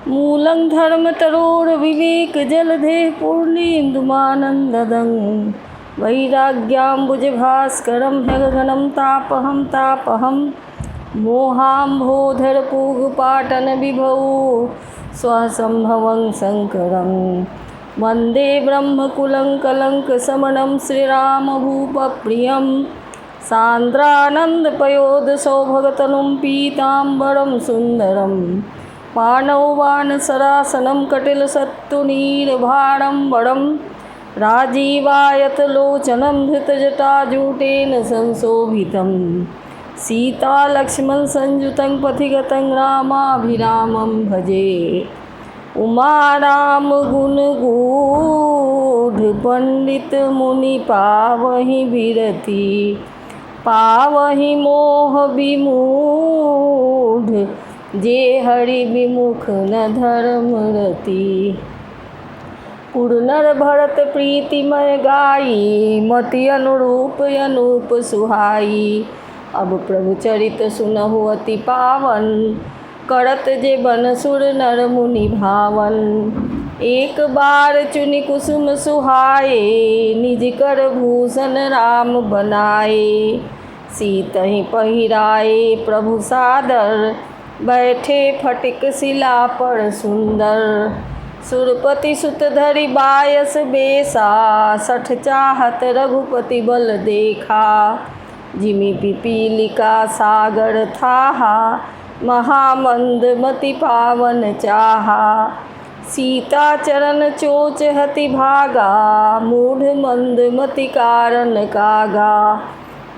मूलं धर्मतरोर्विवेकजलधेः पूर्णेन्दुमानन्ददं वैराग्याम्बुजभास्करं ह्यगगनं तापहं मोहाम्भोधरपूगपाटनविभौ स्वसम्भवं शङ्करं वन्दे ब्रह्मकुलं कलङ्कशमनं श्रीरामभूपप्रियं सान्द्रानन्दपयोदसौभगतनुं पीताम्बरं सुन्दरं पाणौवानसरासनं कटिलसत्तुनीरभाडम्बरं राजीवायतलोचनं धृतजटाजूटेन संशोभितं सीतालक्ष्मणसंयुतं पथिगतं रामाभिरामं भजे। उमाराम गुणगूढ़ पंडित मुनि पावहि विरति पावहि मोह विमूढ़ जे हरि विमुख न धर्म रति। पुरनर भरत प्रीतिमय गाई मति अनुरूप अनूप सुहाई। अब प्रभु चरित सुनहु अति पावन करत जे बनसुर नर मुनि भावन। एक बार चुनि कुसुम सुहाए निज कर भूषण राम बनाए। सीतहि पहिराए प्रभु सादर बैठे फटिक शिला पर सुंदर। सुरपति सुत धरि बायस बेसा सठ चाहत रघुपति बल देखा। जिमि पिपीलिका सागर थाहा महामंद मति पावन चाहा। सीता चरण चोच हति भागा मूढ़ मंद मति कारण कागा।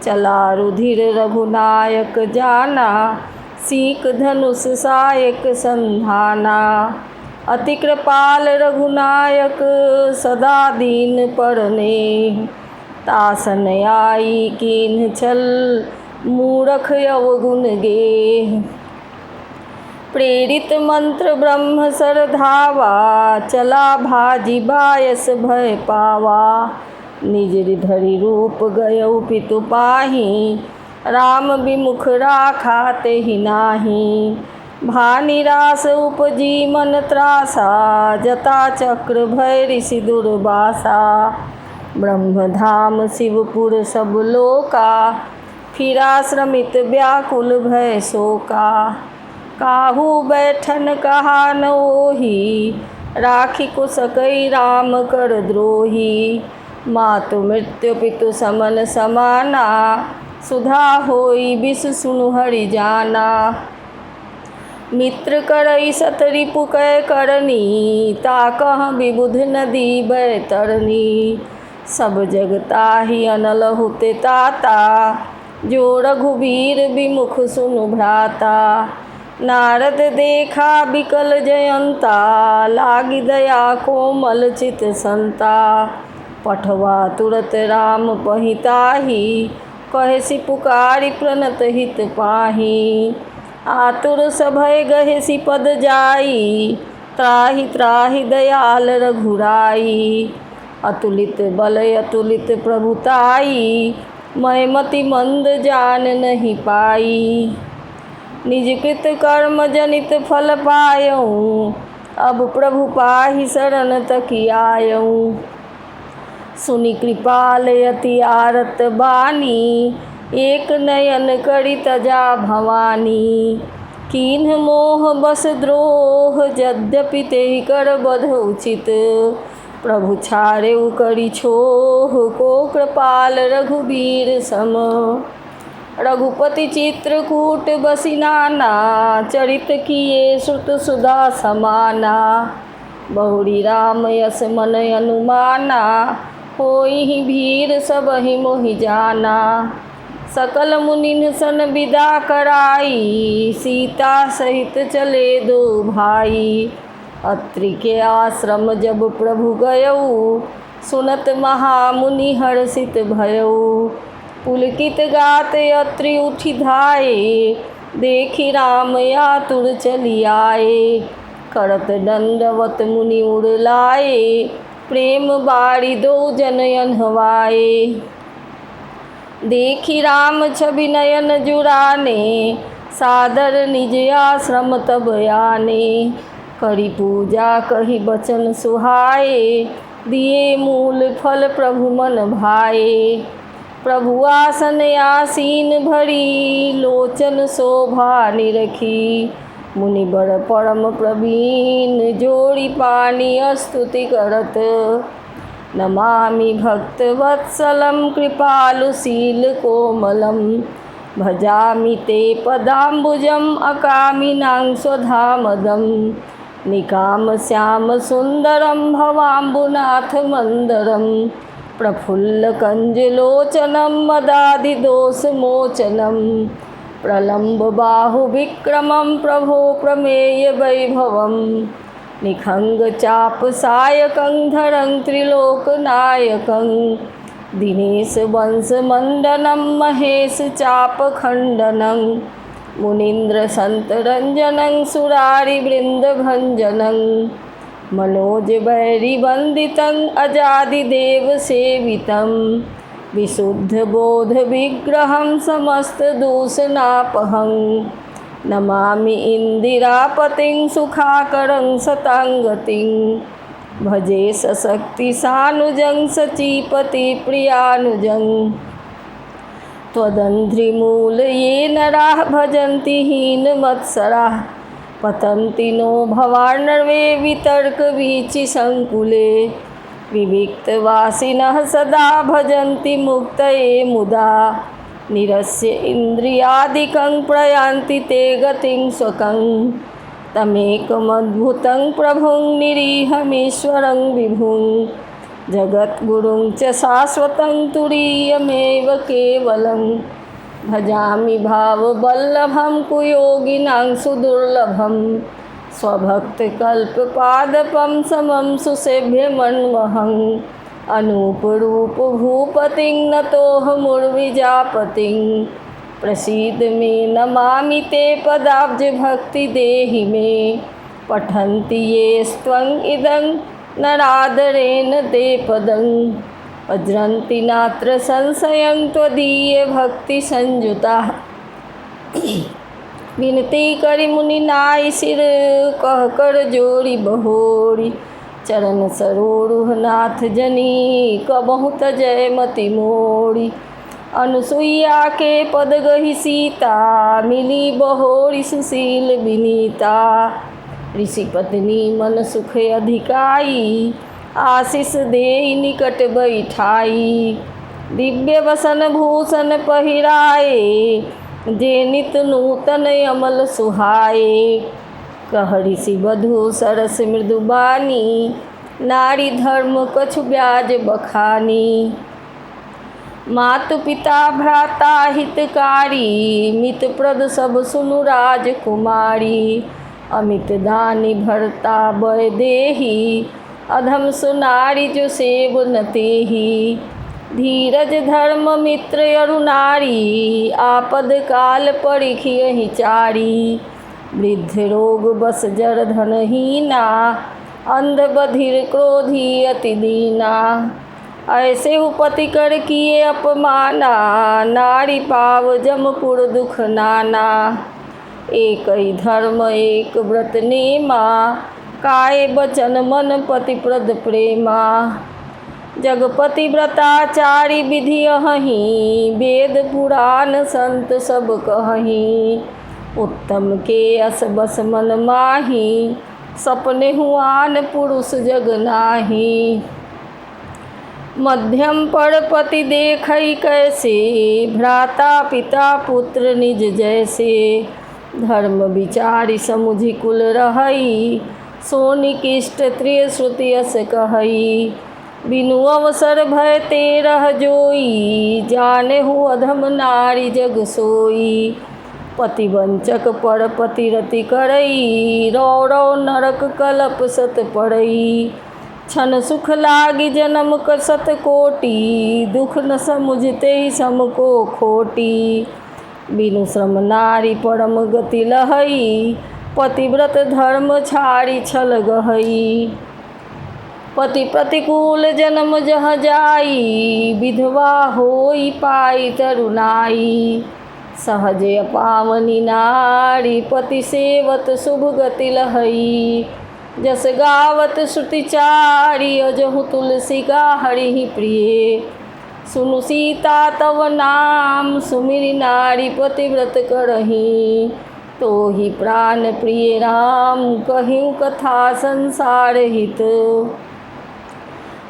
चला रुधिर रघुनायक जाना सीक धनुष सायक संधाना। अति कृपाल रघुनायक सदा दीन परने तासन आई कीन्ह छल मूरख अवगुण गेह। प्रेरित मंत्र ब्रह्म सर धावा चला भाजी बायस भय पावा। निज धरि रूप गयौ पितु पाहि राम विमुख राखा तेहि नाही। भानिरास उपजी मन त्रासा जता चक्र भय ऋषि दुर्वासा। ब्रह्मधाम शिवपुर सब लोका फिरा श्रमित व्याकुल भय शोका। काहू बैठन कहा नोही राखी को सकई राम कर द्रोही। मातु मृत्यु पितु समन समाना सुधा होई विष सुनु हरि जाना। मित्र करई सत रिपु कै करनी ताकह विबुध नदी बैतरनी। सब जग ताहि अनल हुते ताता जो रघुबीर विमुख सुनु भ्राता। नारद देखा बिकल जयंता लागी दया कोमल चित संता। पठवा तुरत राम पहिताही कहेसि पुकारी प्रणत हित पाही। आतुर सभय गहेसि पद जाई त्राहि त्राहि दयाल रघुराई। अतुलित बल अतुलित प्रभुताई मैं मति मंद जान नहीं पाई। निज कृत कर्म जनित फल पायऊँ अब प्रभु पाहि शरण तकी आयऊँ। सुनि कृपाल अति आरत बानी एक नयन करि तजा भवानी। कीन्ह मोह बस द्रोह यद्यपि तेहि कर बध उचित। प्रभु छाड़ेउ करि छोह को कृपाल रघुबीर सम। रघुपति चित्रकूट बसी नाना चरित किए श्रुत सुधा समाना। बहुरी राम यस मन अनुमाना होई ही भीर सबहि मोहि जाना। सकल मुनिन सन विदा कराई सीता सहित चले दो भाई। अत्रि के आश्रम जब प्रभु गयऊ सुनत महामुनि हर्षित भयऊ। पुलकित गात अत्रि उठि धाये देखि राम आतुर चली आए। करत दंडवत मुनि उड़लाए प्रेम बारी दो जन अनहवाए। देखी राम छवि नयन जुराने सादर निज आश्रम तब आने। करी पूजा कही बचन सुहाए, दिए मूल फल प्रभु मन भाए। प्रभु आसन आसीन भरी, लोचन शोभा निरखी। मुनि बर परम प्रवीण, जोड़ी पानी स्तुति करत। नमामि भक्तवत्सलं, कृपालुशील कोमलं। भजामि ते पदाम्बुजम्, अकामिनां स्वधामदं। निकाम श्याम सुन्दरं, भवाम्बुनाथ मन्दरं। प्रफुल्लकञ्जलोचनं, मदादिदोषमोचनं। प्रलम्ब बाहुविक्रमं, प्रभो प्रमेय वैभवं। निखङ्ग चाप सायकं, धरं त्रिलोकनायकं। दिनेश वंशमण्डनं, महेश चापखण्डनं। मुनीन्द्र सन्तरञ्जनं, सुरारिवृन्दभञ्जनं। मनोज वैरिवन्दितं, अजादिदेवसेवितं। विशुद्धबोधविग्रहं, समस्तदूषणापहं। नमामि इन्दिरापतिं, सुखाकरं सताङ्गतिं। भजे सशक्तिसानुजं, सचीपतिप्रियानुजं। त्वदन्ध्रिमूल ये नराः, भजन्ति हीनमत्सराः। पतन्ति नो भवार्णवे, वितर्कवीचिसङ्कुले। विविक्तवासिनः सदा, भजन्ति मुक्तये मुदा। निरस्य इन्द्रियादिकं, प्रयान्ति ते गतिं स्वकं। तमेकमद्भुतं प्रभुं, निरीहमीश्वरं विभुं। जगद्गुरुं च शाश्वतं, तुरीयमेव केवलं। भजामि भाववल्लभं, कुयोगिनां सुदुर्लभं। स्वभक्तकल्पपादपं, समं सुसेव्यमन्वहं। अनूपरूपभूपतिं, नतोऽहमुर्विजापतिं। प्रसीद मे नमामि ते पदाब्जभक्ति देहि मे। पठन्ति ये स्त्वं इदं, नरादरेण ते पदं। अज्रन्ति नात्र संशयं, त्वदीय भक्ति संयुताः। विनती करि मुनि नाई, सिर कह कर जोड़ी बहोरी। चरण सरोरुह नाथ जनी, कबहु तजय मति मोरी। अनुसुईया के पद गहि सीता, मिली बहोरी सुशील विनीता। ऋषि पत्नी मन सुख अधिकाई, आशीष देई निकट बैठाई। दिव्य वसन भूषण पहिराए, जे नित नूतन अमल सुहाए। कह ऋषि वधू सरस मृदुबानी, नारी धर्म कछु ब्याज बखानी। मातु पिता भ्राता हितकारी, मित प्रद सब सुनु राजकुमारी। अमित दानी भरता बय देही, अधम सुनारी जो सेव न तेही। धीरज धर्म मित्र अरु नारी, आपद काल परिखियहि चारी। वृद्ध रोग बस जर धनहीना, अंध बधिर क्रोधी अति दीना। ऐसे उपति कर किए अपमाना, नारी पाव जमपुर दुख नाना। एक ही धर्म एक व्रत नेमा, काय बचन मन पतिप्रद प्रेमा। जगपति व्रताचारी विधि अहि, वेद पुराण संत सब कहहि। उत्तम के अस बस मन माही, सपने हुआन पुरुष जग नाही। मध्यम पर पति देखई कैसे, भ्राता पिता पुत्र निज जैसे। धर्म विचारी समुझि कुल रहई, सोनिकिष्ट त्रिय श्रुति अस कहई। बिनु अवसर भय ते रह जोई, जाने हु अधम नारी जग सोई। पतिवंचक पर पति रति करई, रौ रौ नरक कलप सत पड़ई। क्षण सुख लागी जन्म कसत कोटि, दुख न समुझते ही सम को खोटी। बिनु श्रम नारी परम गति लहई, पतिव्रत धर्म छाड़ी छल गहई। पति प्रतिकूल जन्म जह जाई, विधवा होई पाई तरुणाई। सहज पावनी नारी, पति सेवत शुभ गति लहई। जस गावत श्रुतिचारी अजहु तुलसी का हरि प्रिय। सुनु सीता तव नाम सुमिरि नारी पतिव्रत करही। तो ही प्राण प्रिय राम कहिं कथा संसार हित।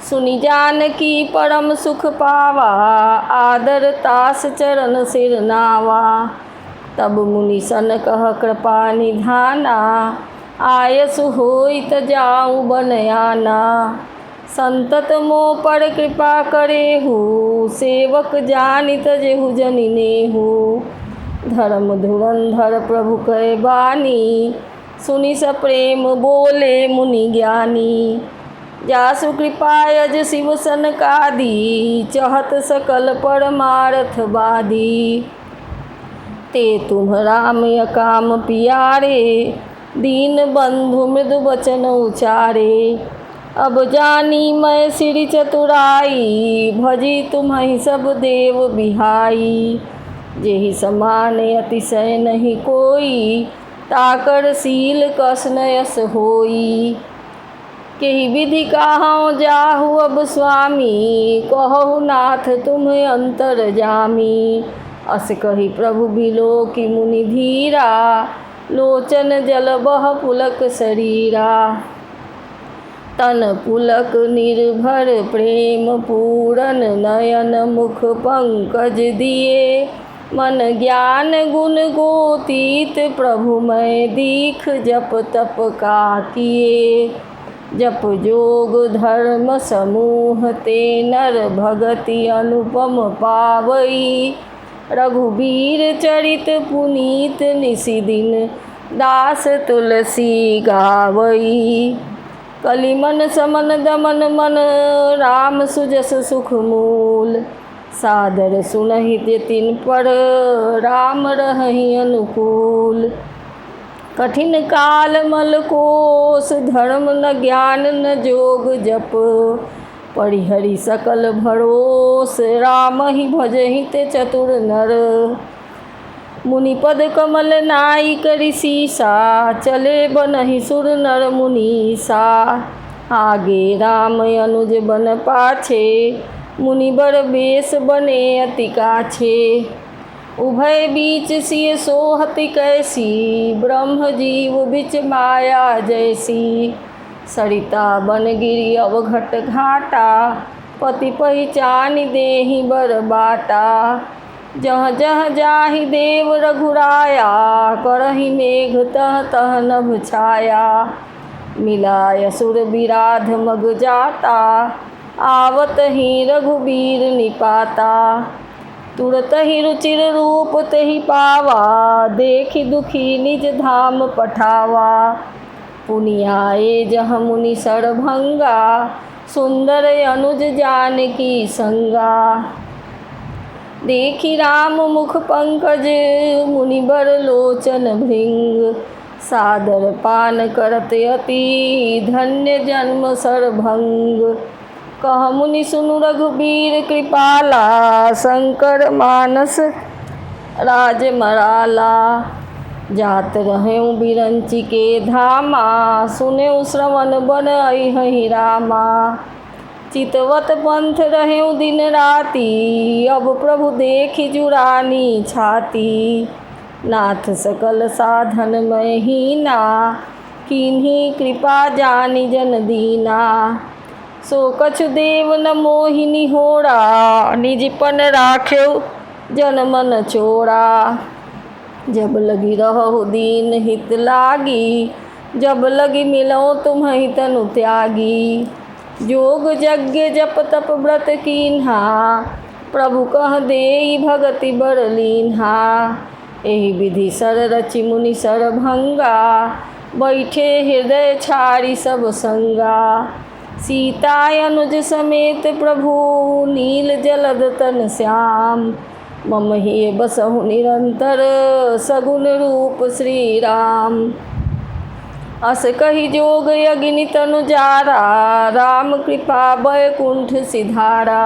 सुनि जानकी परम सुख पावा आदर तास चरण सिर नावा। तब मुनि सन कह कृपा निधाना आयसु होइत जाऊँ बन आना। संतत मोह पर कृपा करेहु सेवक जानित जेहु जनि नेहु। धर्म धुरंधर प्रभु कै बानी सुनि सप्रेम बोले मुनि ज्ञानी। जासु कृपा यज शिव सनकादि चहत सकल परमारथ बादी। ते तुम राम अकाम पियारे दीन बंधु मृदु बचन उचारे। अब जानी मैं श्री चतुराई भजी तुम्हि सब देव बिहाई। जेहि समान अतिशय नहीं कोई ताकर शील कस नयस होई। केहि विधि काहू जाहु अब स्वामी कहु नाथ तुम्हें अंतर जामी। अस कही प्रभु बिलोकि मुनि धीरा लोचन जल बह पुलक शरीरा। तन पुलक निर्भर प्रेम पूरन नयन मुख पंकज दिए। मन ज्ञान गुण गोतीत प्रभु मैं दीख जप तप का किए। जप जोग धर्म समूह ते नर भगति अनुपम पावई। रघुबीर चरित पुनीत निसि दिन दास तुलसी गावई। कलिमन समन दमन मन राम सुजस सुख मूल। सादर सुनहि तिन पर राम रहहि अनुकूल। कठिन काल मल कोस धर्म न ज्ञान न जोग जप। परिहरि सकल भरोस राम ही भजहि ते चतुर नर। मुनिपद कमल नाई करि सीसा चले बनहि सुर नर मुनीसा। आगे राम अनुज बन पाछे मुनि बर बेस बने अति काछे। उभय बीच सिय सोहति कैसी ब्रह्म जीव बिच माया जैसी। सरिता बन गिरि अवघट घाटा पति पहिचान देहि बर बाटा। जहाँ जहाँ जाहि देव रघुराया करहि मेघ तह तह नभ छाया। मिलाय सुर विराध मग जाता आवत ही रघुबीर निपाता। तुरत ही रुचिर रूप तेहि पावा देखि दुखी निज धाम पठावा। पुनियाए जह मुनि सरभंगा सुंदर अनुज जानकी संगा। देखि राम मुख पंकज मुनि बर लोचन भृंग। सादर पान करत अति धन्य जन्म सरभंग। कह मुनि सुनु रघुबीर कृपाला शंकर मानस राज मराला। जात रहेऊ बिरंची के धामा सुनेऊ श्रवण बन अइहहि रामा। चितवत पंथ रहेऊ दिन राति अब प्रभु देखि जुरानी छाती। नाथ सकल साधन मैं हीना किन्हीं कृपा जानि जन दीना। सो कछु देव न मोहिनी होरा निजपन राखेऊ जन मन चोरा। जब लगी रहो दीन हित लागी जब लगी मिलो तुम्हि तनु त्यागी। जोग यज्ञ जप तप व्रत कीन्हा प्रभु कह देई भगति बर लीन्हा। एहि विधि सर रचि मुनि सरभंगा बैठे हृदय छाड़ी सब संगा। सीता अनुज समेत प्रभु नील जलद तन श्याम। मम ही बसहु निरंतर सगुन रूप श्री राम। अस कहि जोग यज्ञ तनु जारा राम कृपा बैकुंठ सिधारा।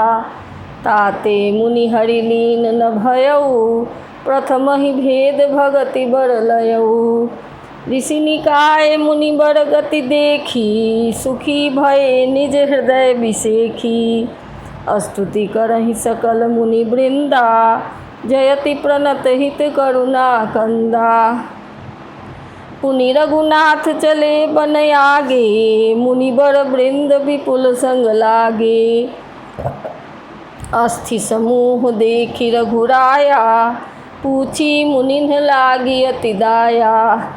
ताते मुनि हरि लीन न भयऊ प्रथम ही भेद भगति बर लयऊ। ऋषि निकाय मुनिवर गति देखी, सुखी भये निज हृदय विसेखी। स्तुति करहि सकल मुनि वृंदा, जयति प्रणत हित करुणा कंदा। पुनि रघुनाथ चले बन आगे, मुनिवर वृंद विपुल संग लागे। अस्थि समूह देखि रघुराया, पूछी मुनिन्ह लागी अति दाया।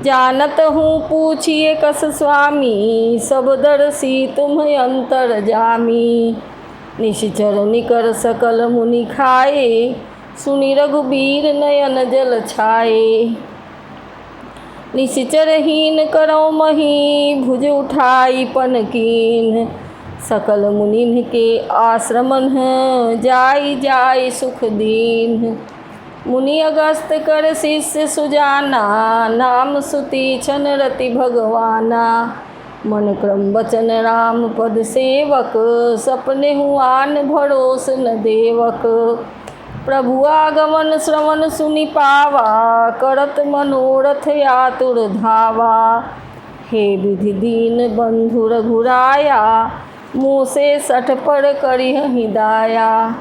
जानत हूँ पूछिए कस स्वामी, सब दर्शी तुम अंतर जामी। निशिचर निकर सकल मुनि खाए, सुनि रघुबीर नयन जल छाए। निशिचरहीन करौ मही, भुज उठाई पन कीन्ह। सकल मुनिन्ह के आश्रमन, जाई जाई सुख दीन्ह। मुनि अगस्त कर शिष्य सुजाना, नाम सुति छन रति भगवाना। मन क्रम बचन राम पद सेवक, सपने हुआन भरोस न देवक। प्रभु आगमन श्रवण सुनि पावा, करत मनोरथ आतुर धावा। हे विधि दीन बंधु रघुराया, मुँह से सठ पर करिहि दाया।